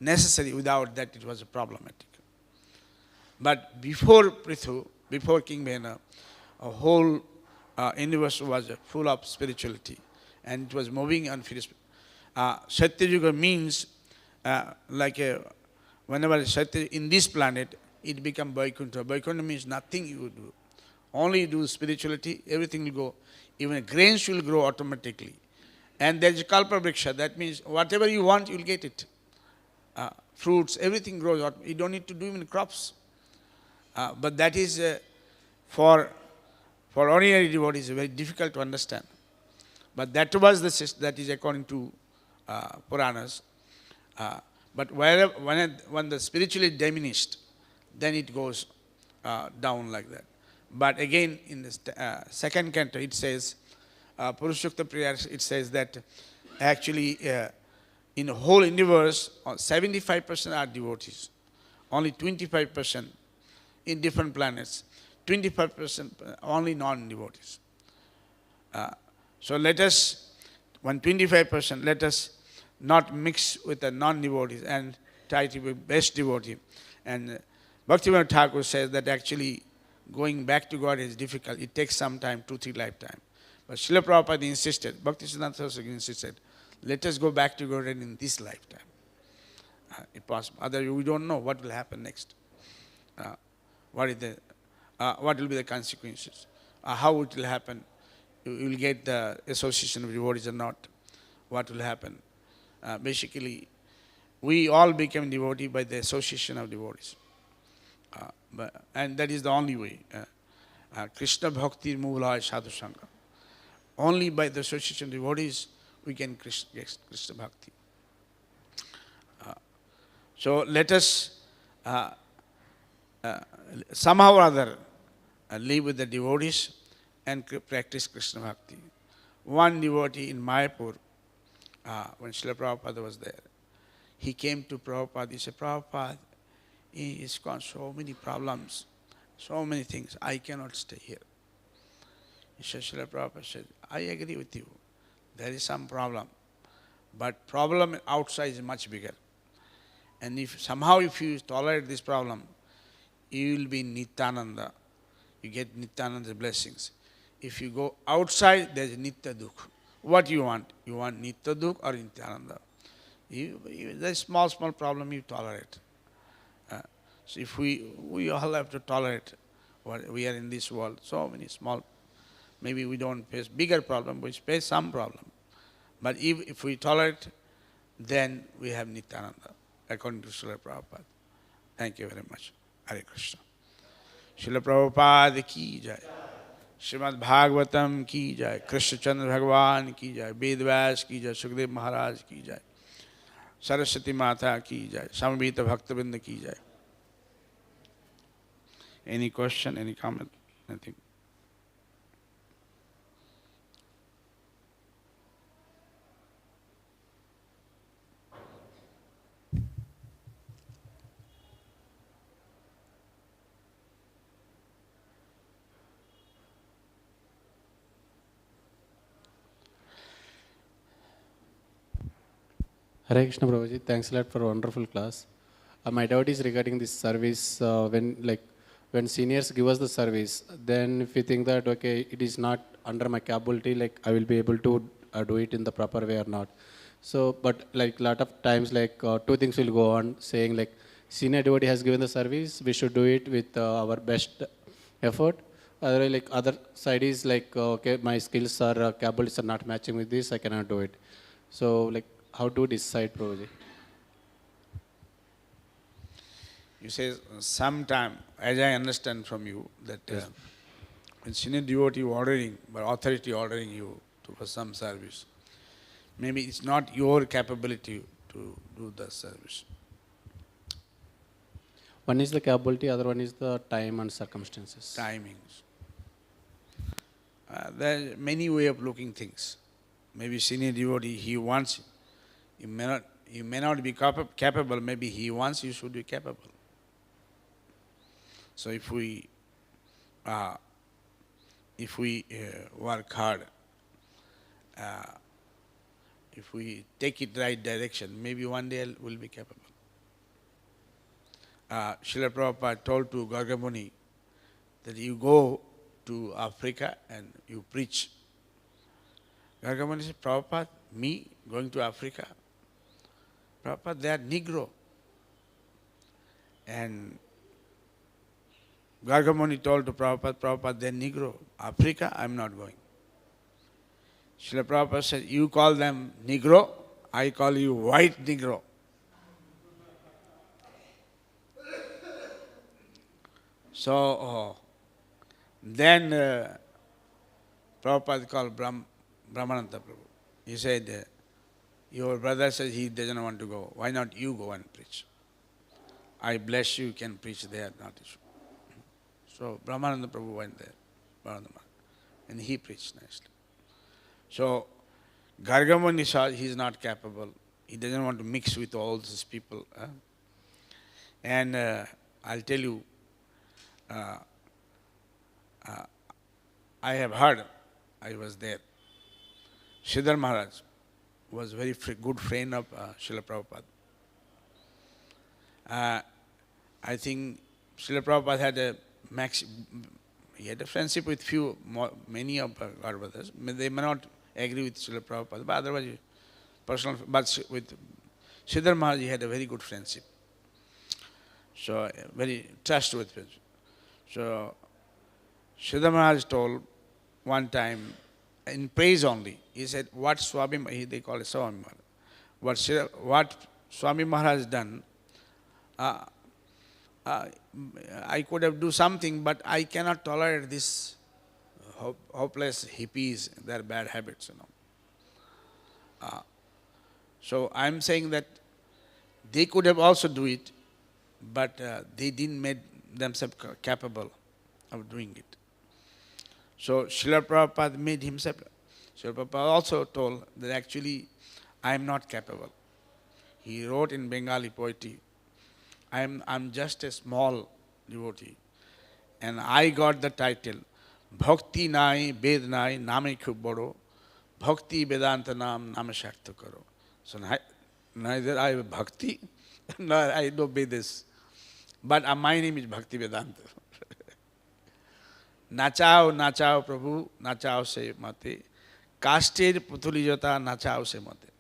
Speaker 1: necessary. Without that, it was problematic. But before Prithu, before King Vena, a whole universe was full of spirituality, and it was moving on. Satya Yuga means whenever Satya in this planet, it becomes Vaikuntha. Vaikuntha means nothing you do. Only you do spirituality, everything will go. Even grains will grow automatically. And there is a Kalpa Vriksha. That means whatever you want, you will get it. Fruits, everything grows. You don't need to do even crops. But that is for ordinary devotees very difficult to understand. But that was the system, that is according to Puranas. But when the spiritually diminished, then it goes down like that. But again, in the second canto, it says, Purushokta prayers, it says that actually in the whole universe, 75% are devotees, only 25% in different planets, 25% only non-devotees. So let us, 25%, let us not mix with the non-devotees and try to be best devotee. And Bhaktivinoda Thakur says that actually going back to God is difficult. It takes some time, 2-3 lifetimes. But Srila Prabhupada insisted, Bhaktisiddhanta Saraswati insisted, let us go back to God in this lifetime. If possible. Otherwise, we don't know what will happen next. What will be the consequences? How it will happen? You will get the association of devotees or not? What will happen? Basically, we all become devotee by the association of devotees. And that is the only way. Krishna Bhakti Moola Sadhu Sangha. Only by the association of devotees we can get Krishna Bhakti. So let us somehow or other live with the devotees and practice Krishna Bhakti. One devotee in Mayapur, when Srila Prabhupada was there, he came to Prabhupada. He said, Prabhupada, he's got so many problems, so many things. I cannot stay here. He said, Srila Prabhupada said, I agree with you. There is some problem. But problem outside is much bigger. And if you tolerate this problem, you will be in Nityananda. You get Nityananda's blessings. If you go outside, there is Nitya Dukh. What you want? You want Nitya Dukh or Nityananda? There is small problem you tolerate. So if we all have to tolerate what we are in this world, so many small, maybe we don't face bigger problem, we face some problem. But if we tolerate, then we have Nityananda, according to Srila Prabhupada. Thank you very much. Hare Krishna. Srila Prabhupada ki jai. Srimad Bhagavatam ki jai. Krishna Chandra Bhagavan ki jai. Vedvyas ki jai. Sukdev Maharaj ki jai. Saraswati Mata ki jai. Samavita Bhaktavinda ki jai. Any question, any comment? Anything?
Speaker 3: Hare Krishna Prabhuji, thanks a lot for a wonderful class. My doubt is regarding this service. When seniors give us the service, then if we think that okay, it is not under my capability, like I will be able to do it in the proper way or not. So, but like lot of times, like two things will go on, saying like senior devotee has given the service, we should do it with our best effort. Otherwise, like other side is like okay, my skills or capabilities are not matching with this, I cannot do it. So, like how to decide, Prabhuji?
Speaker 1: You say sometime, as I understand from you, that when senior devotee ordering, but authority ordering you for some service, maybe it's not your capability to do the service.
Speaker 3: One is the capability, other one is the time and circumstances.
Speaker 1: Timings. There are many ways of looking things. Maybe senior devotee, he wants, you may not be capable, maybe he wants you should be capable. So if we work hard, if we take it right direction, maybe one day we'll be capable. Srila Prabhupada told to Gargamuni that you go to Africa and you preach. Gargamuni said, Prabhupada, me going to Africa? Prabhupada, they are Negro. And Gargamuni told to Prabhupada, Prabhupada, they are Negro. Africa, I am not going. Srila Prabhupada said, you call them Negro, I call you white Negro. So then Prabhupada called Brahmananda Prabhu. He said, your brother says he doesn't want to go. Why not you go and preach? I bless you, can preach there, not issue. So Brahmananda Prabhu went there, and he preached nicely. So Gargamuni saw he is not capable. He doesn't want to mix with all these people. And I'll tell you, I have heard, I was there. Sridhar Maharaj was very good friend of Srila Prabhupada. I think Srila Prabhupada had he had a friendship with many of our brothers. They may not agree with Srila Prabhupada, but otherwise, but with Sridhar Maharaj he had a very good friendship. So, very trustworthy. So, Sridhar Maharaj told one time, in praise only, he said, what Swami, they call it Swami Maharaj, what Swami Maharaj has done, I could have do something, but I cannot tolerate this hopeless hippies, their bad habits, So I am saying that they could have also do it, but they didn't make themselves capable of doing it. So Srila Prabhupada made himself. Srila Prabhupada also told that actually I am not capable. He wrote in Bengali poetry, I'm just a small devotee. And I got the title, Bhakti Nai, Ved Nai, Name Khub Bado, Bhakti Vedanta Nam, Name Shartha Karo. So neither I have Bhakti, nor I know Vedas. But my name is Bhakti Vedanta. Nachao, nachao Prabhu, nachao se mate. Kasted putulijata, nachao se mate.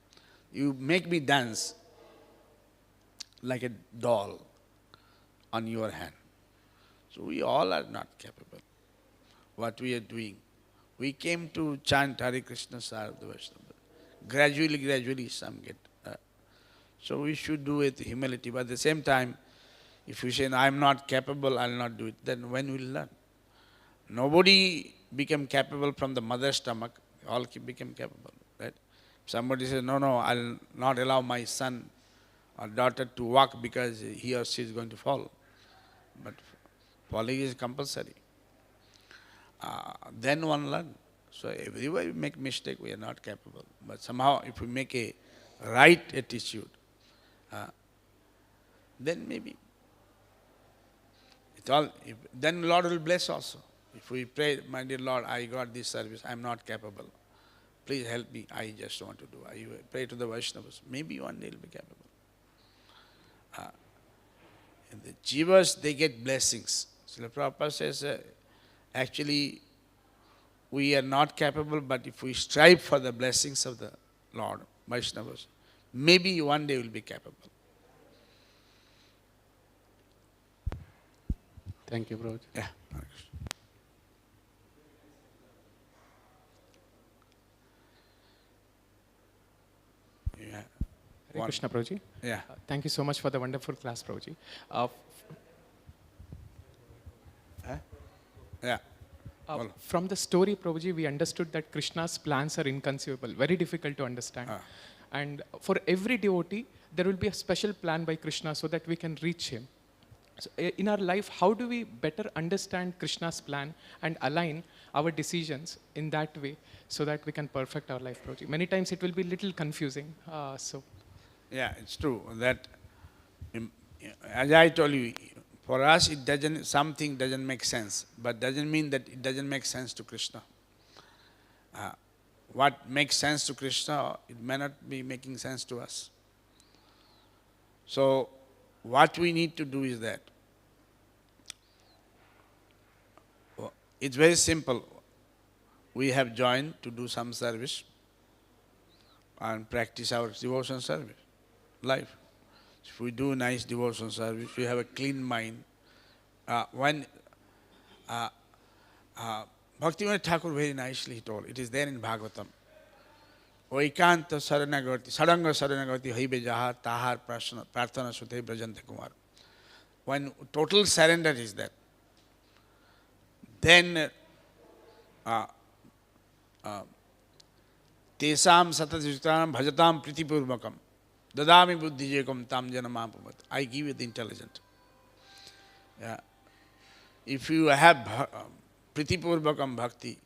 Speaker 1: You make me dance like a doll on your hand. So we all are not capable. What we are doing. We came to chant Hare Krishna Sarada Vaishnava. Gradually some get. So we should do it with humility. But at the same time, if you say, I am not capable, I will not do it, then when will we learn? Nobody became capable from the mother's stomach. All became capable. Right? Somebody says, no, I will not allow my son or daughter to walk because he or she is going to fall. But falling is compulsory. Then one learn. So everywhere we make mistake, we are not capable. But somehow if we make a right attitude, then maybe then Lord will bless also. If we pray, my dear Lord, I got this service, I am not capable. Please help me, I just want to do. I pray to the Vaishnavas. Maybe one day will be capable. And the Jivas, they get blessings. Srila Prabhupada says, actually, we are not capable, but if we strive for the blessings of the Lord, Vaishnavas, maybe one day we'll be capable.
Speaker 3: Thank you, Prabhuji.
Speaker 1: Yeah. Yeah.
Speaker 4: Hare Krishna, Prabhuji.
Speaker 1: Yeah.
Speaker 4: Thank you so much for the wonderful class, Prabhuji.
Speaker 1: Yeah.
Speaker 4: From the story, Prabhuji, we understood that Krishna's plans are inconceivable, very difficult to understand. And for every devotee, there will be a special plan by Krishna so that we can reach him. So in our life, how do we better understand Krishna's plan and align our decisions in that way so that we can perfect our life, Prabhuji? Many times it will be a little confusing.
Speaker 1: Yeah, it's true that, as I told you, for us something doesn't make sense, but doesn't mean that it doesn't make sense to Krishna. What makes sense to Krishna, it may not be making sense to us. So what we need to do is that It's very simple. We have joined to do some service and practice our devotion service, life. If we do nice devotion service, we have a clean mind. When Bhaktivinoda Thakur very nicely told, it is there in Bhagavatam. Oikanta saranagati, sadanga saranagati haibe jahar tahar prarthana sute brajante kumar. When total surrender is there, then tesam satatvitam bhajatam pritipurvakam dadami buddhijekam tam janamapumat. I give you the intelligent. Yeah. If you have pritipurvakam bhakti,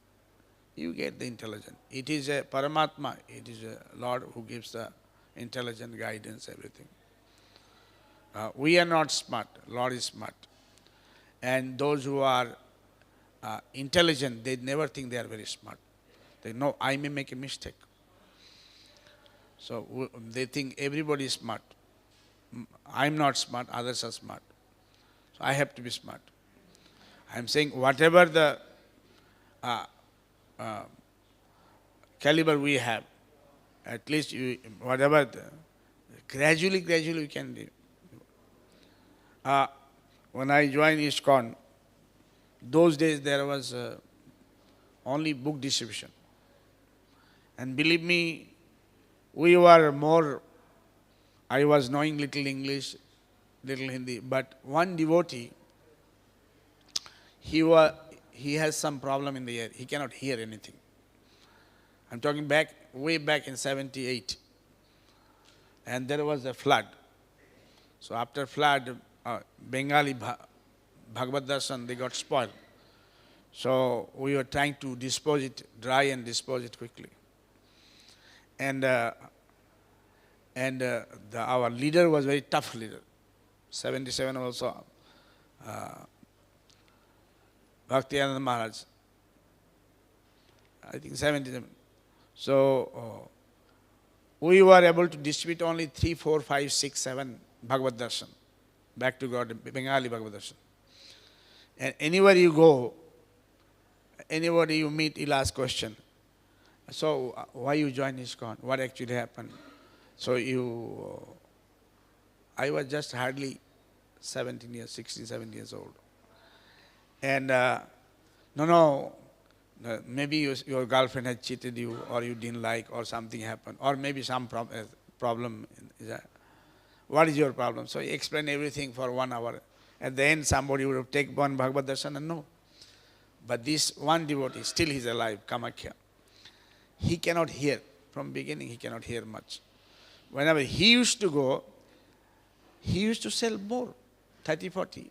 Speaker 1: you get the intelligent. It is a Paramatma, it is a Lord who gives the intelligent guidance, everything. We are not smart, Lord is smart. And those who are intelligent, they never think they are very smart. They know, I may make a mistake. So they think everybody is smart. I'm not smart, others are smart. So I have to be smart. I'm saying whatever the caliber we have, at least whatever, gradually we can do. When I joined ISKCON, those days there was only book distribution. And believe me, we were more, I was knowing little English, little Hindi, but one devotee, he has some problem in the ear. He cannot hear anything. I'm talking way back in 78. And there was a flood. So after flood, Bengali Bhagavad Darshan, they got spoiled. So we were trying to dispose it, dry and dispose it quickly. And our leader was very tough leader. 77 also. Bhaktiyananda Maharaj. I think 77. So we were able to distribute only 3, 4, 5, 6, 7 Bhagavad Darshan. Back to God, Bengali Bhagavad Darshan. And anywhere you go, anybody you meet, he'll ask question. So why you joined ISKCON? What actually happened? So I was just hardly 17 years, 16, 17 years old. And maybe your girlfriend had cheated you, or you didn't like, or something happened, or maybe some problem. What is your problem? So he explained everything for 1 hour. At the end, somebody would have taken one Bhagavad Darshan and no. But this one devotee, still he's alive, Kamakhya. He cannot hear. From beginning, he cannot hear much. Whenever he used to go, he used to sell more, 30, 40.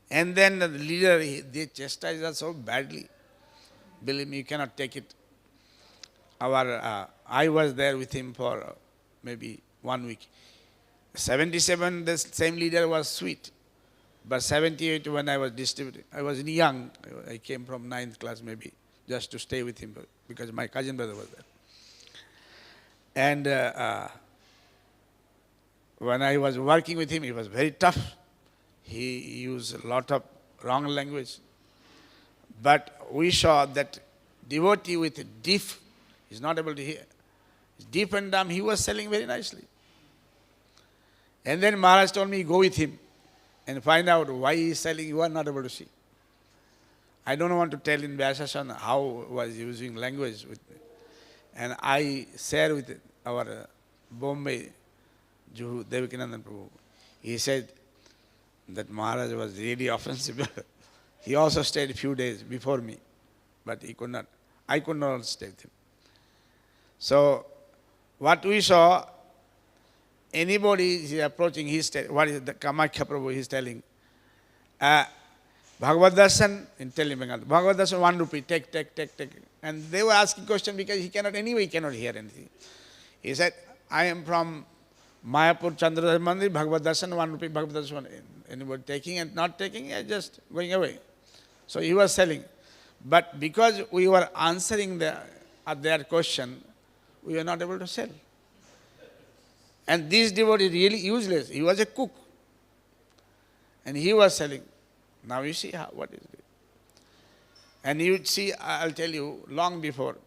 Speaker 1: And then the leader, they chastised us so badly. Believe me, you cannot take it. I was there with him for maybe 1 week. 77, the same leader was sweet. But 78, when I was distributing, I was young. I came from 9th class maybe, just to stay with him, because my cousin brother was there. And when I was working with him, he was very tough. He used a lot of wrong language. But we saw that devotee with deaf is not able to hear. Deaf and dumb, he was selling very nicely. And then Maharaj told me, go with him and find out why he is selling, you are not able to see. I don't want to tell in Vyasasana how he was using language with me. And I share with our Bombay Juhu Devakinandan Prabhu. He said that Maharaj was really offensive. He also stayed a few days before me, but he could not. I could not stay with him. So what we saw, anybody is approaching, what is the Kamakhya Prabhu, he's telling, Bhagavad Darshan, in telling Bengal, Bhagavad Darshan 1 rupee, take. And they were asking question because he cannot hear anything. He said, I am from Mayapur Chandradhar Mandir, Bhagavad Darshan 1 rupee, Bhagavad Darshan 1. Anybody taking and not taking, just going away. So he was selling. But because we were answering their question, we were not able to sell. And this devotee is really useless. He was a cook. And he was selling. Now you see what is it. And you would see, I'll tell you, long before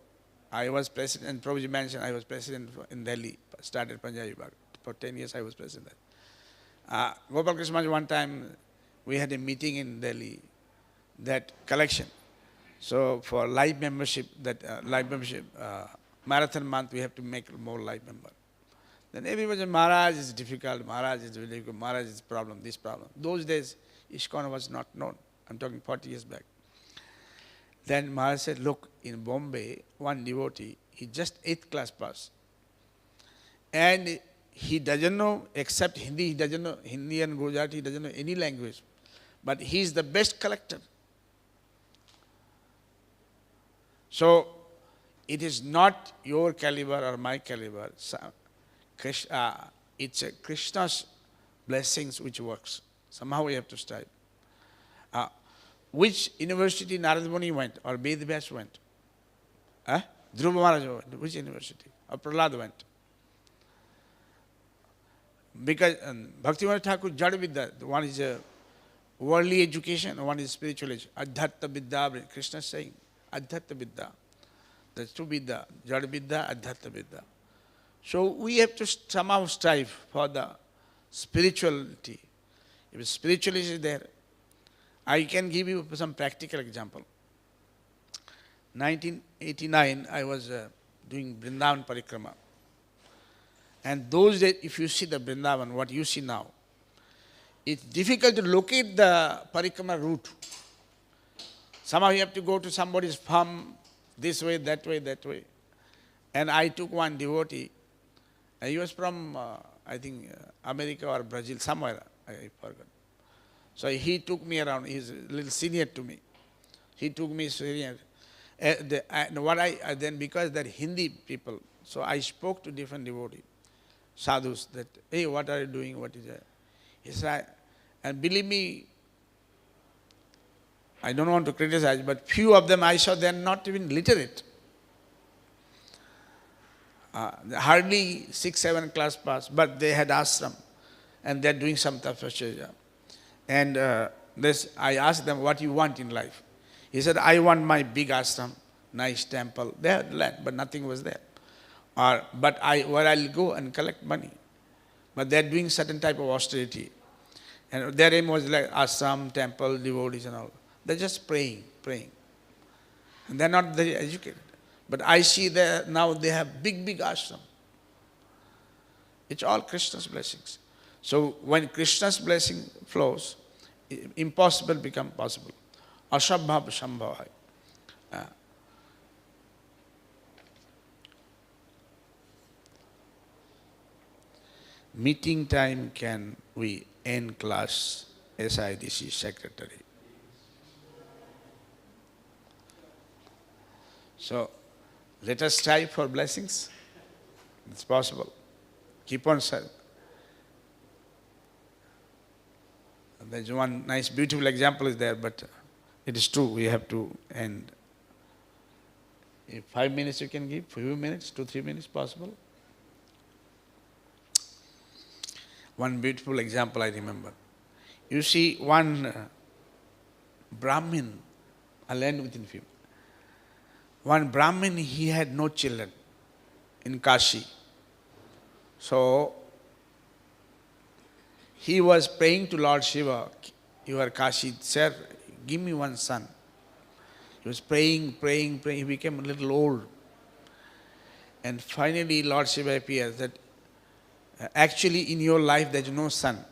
Speaker 1: I was president, Prabhuji mentioned I was president in Delhi, started Punjabi Bhag. For 10 years I was president. Gopal Krishna Maharaj, one time we had a meeting in Delhi, that collection. So for live membership, marathon month, we have to make more live member. Then everybody said, Maharaj is difficult, Maharaj is really good, Maharaj is problem, this problem. Those days, ISKCON was not known. I'm talking 40 years back. Then Maharaj said, look, in Bombay, one devotee, he just 8th class pass. And he doesn't know, except Hindi, he doesn't know Hindi and Gujarati, he doesn't know any language. But he is the best collector. So, it is not your caliber or my caliber. It's a Krishna's blessings which works. Somehow we have to strive. Which university Narad Muni went or Ved Vyas went? Dhruva Maharaj went. Which university? Or Prahlad went? Because Bhaktivinoda Thakur Jada Vidya, one is a worldly education, one is spiritual education. Adhyatma Vidya, Krishna is saying, Adhyatma Vidya. There's two Vidya, Jada Vidya, Adhyatma Vidya. So we have to somehow strive for the spirituality. If spirituality is there, I can give you some practical example. 1989, I was doing Vrindavan Parikrama. And those days, if you see the Vrindavan, what you see now, it's difficult to locate the Parikrama route. Somehow you have to go to somebody's farm, this way, that way, that way. And I took one devotee, he was from, I think, America or Brazil, somewhere, I forgot. So he took me around, he's a little senior to me. He took me senior. Then because they're Hindi people, so I spoke to different devotees, sadhus, that, hey, what are you doing, what is that? He said, and believe me, I don't want to criticize, but few of them I saw they're not even literate. Hardly 6, 7 class pass, but they had ashram, and they're doing some tapasya. And I asked them, what you want in life? He said, I want my big ashram, nice temple. They had land, but nothing was there. But where I'll go and collect money. But they're doing certain type of austerity. And their aim was like ashram, temple, devotees and all. They're just praying. And they're not very educated. But I see that now they have big ashram. It's all Krishna's blessings. So when Krishna's blessing flows, impossible become possible. Asambhav sambhava. Meeting time can we end class SIDC secretary. So let us strive for blessings. It's possible. Keep on serving. There's one nice, beautiful example is there, but it is true. We have to end. If 5 minutes you can give, few minutes, 2, 3 minutes possible. One beautiful example I remember. You see one Brahmin, I'll end within few. One Brahmin, he had no children in Kashi. So he was praying to Lord Shiva, your Kashi, sir, give me one son. He was praying, he became a little old. And finally Lord Shiva appears that actually in your life there is no son.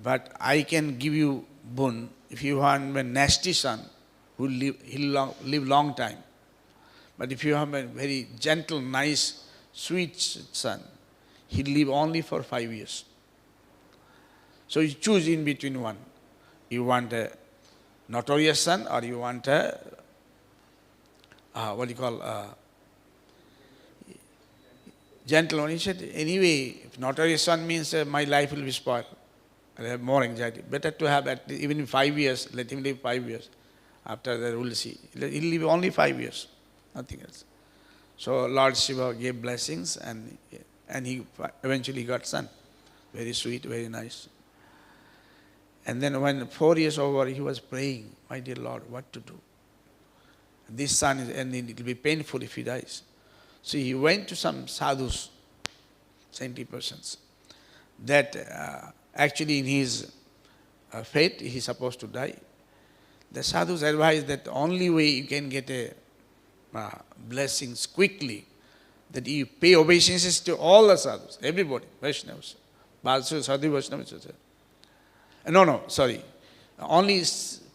Speaker 1: But I can give you boon. If you want a nasty son, he'll live long time. But if you have a very gentle, nice, sweet son, he'll live only for 5 years. So you choose in between one. You want a notorious son or you want a, gentle one. He said, anyway, if notorious son means my life will be spoiled. I'll have more anxiety. Better to have at least, even in 5 years, let him live 5 years. After that we'll see. He'll live only 5 years, nothing else. So Lord Shiva gave blessings and he eventually got son. Very sweet, very nice. And then when 4 years over, he was praying, my dear Lord, what to do? this son is, and it will be painful if he dies. So he went to some sadhus, saintly persons, that actually in his fate he is supposed to die. The sadhus advised that the only way you can get a blessings quickly, that you pay obeisances to all the sadhus, everybody, Vaishnavas, Sadhu Vaishnavas. No, sorry. Only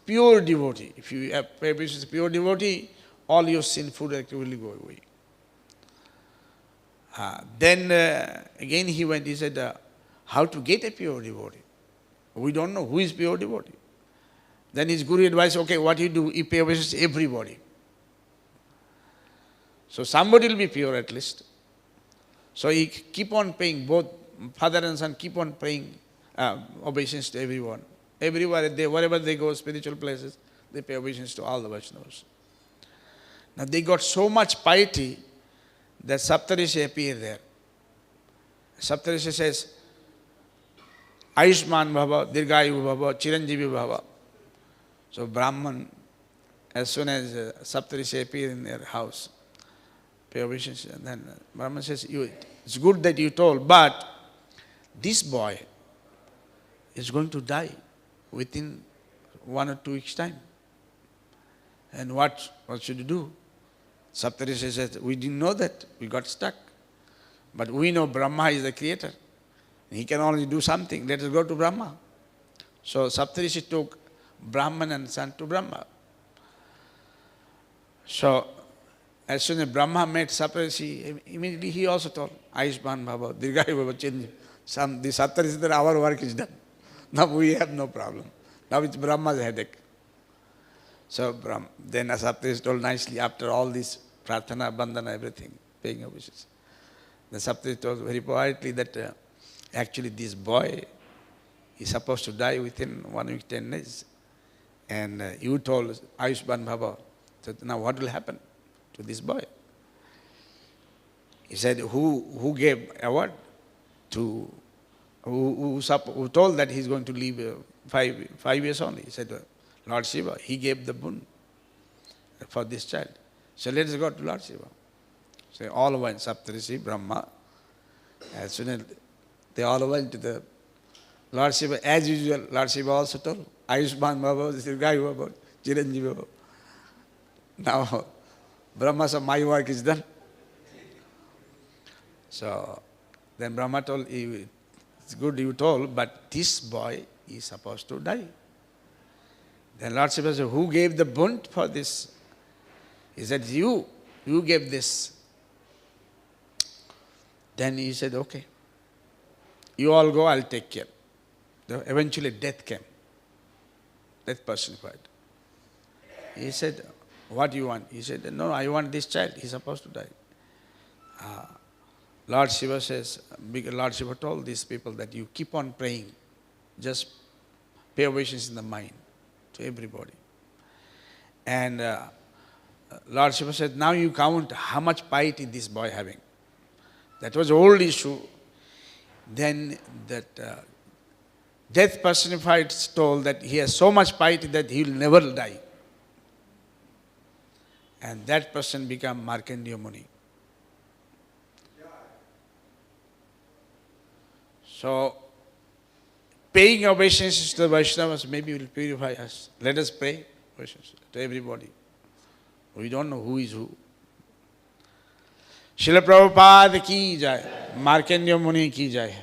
Speaker 1: pure devotee. If you have pay obeisances to pure devotee, all your sinful activity will go away. Then again he went, he said, how to get a pure devotee? We don't know who is pure devotee. Then his guru advised, okay, what you do, you pay obeisances to everybody. So somebody will be pure at least. So he keep on paying, both father and son keep on paying obeisance to everyone. Everywhere, wherever they go, spiritual places, they pay obeisance to all the Vaishnavas. Now they got so much piety that Saptarishi appear there. Saptarishi says, Ayushman Bhava, Dirghayu Bhava, Chiranjeevi Bhava. So Brahman, as soon as Saptarishi appear in their house, pay obeisance, and then Brahman says, it's good that you told, but this boy is going to die within 1 or 2 weeks' time. And what should you do? Saptarishi says, we didn't know that, we got stuck. But we know Brahma is the creator. He can only do something, let us go to Brahma. So Saptarishi took Brahman and son to Brahma. So as soon as Brahma met Saptarishi, immediately he also told, Ayushman Bhava, Dirghayu Bhava, change. The Saptarishi said, our work is done. Now we have no problem. Now it's Brahma's headache. So then Saptarishi told nicely, after all this prarthana, bandhana, everything, paying obeisances. The Saptarishi told very politely that actually this boy is supposed to die within 1 week, 10 days. And you told Ayushman Bhava, so now what will happen to this boy? He said, who gave award to, who told that he's going to live 5 years only? He said, Lord Shiva, he gave the boon for this child. So let us go to Lord Shiva. So all went, Saptarishi, Brahma. As soon as they all went to the Lord Shiva, as usual, Lord Shiva also told, Ayushman Bhava, Dirghayu Bhava, Chiranjeevi Bhava. Now, Brahma said, my work is done. So then Brahma told, it's good you told, but this boy is supposed to die. Then Lord Shiva said, who gave the boon for this? He said, you gave this. Then he said, okay, you all go, I'll take care. Eventually death came. Death personified. He said, what do you want? He said, no, I want this child, he's supposed to die. Lord Shiva says, Lord Shiva told these people that you keep on praying, just pay obeisance in the mind to everybody. And Lord Shiva said, now you count how much piety this boy having. That was the old issue. Then that death personified told that he has so much piety that he will never die. And that person became Markandeya Muni. So, paying obeisances to the Vaishnavas maybe will purify us. Let us pray obeisances to everybody. We don't know who is who. Srila Prabhupada ki jai, Markandeya Muni ki jai.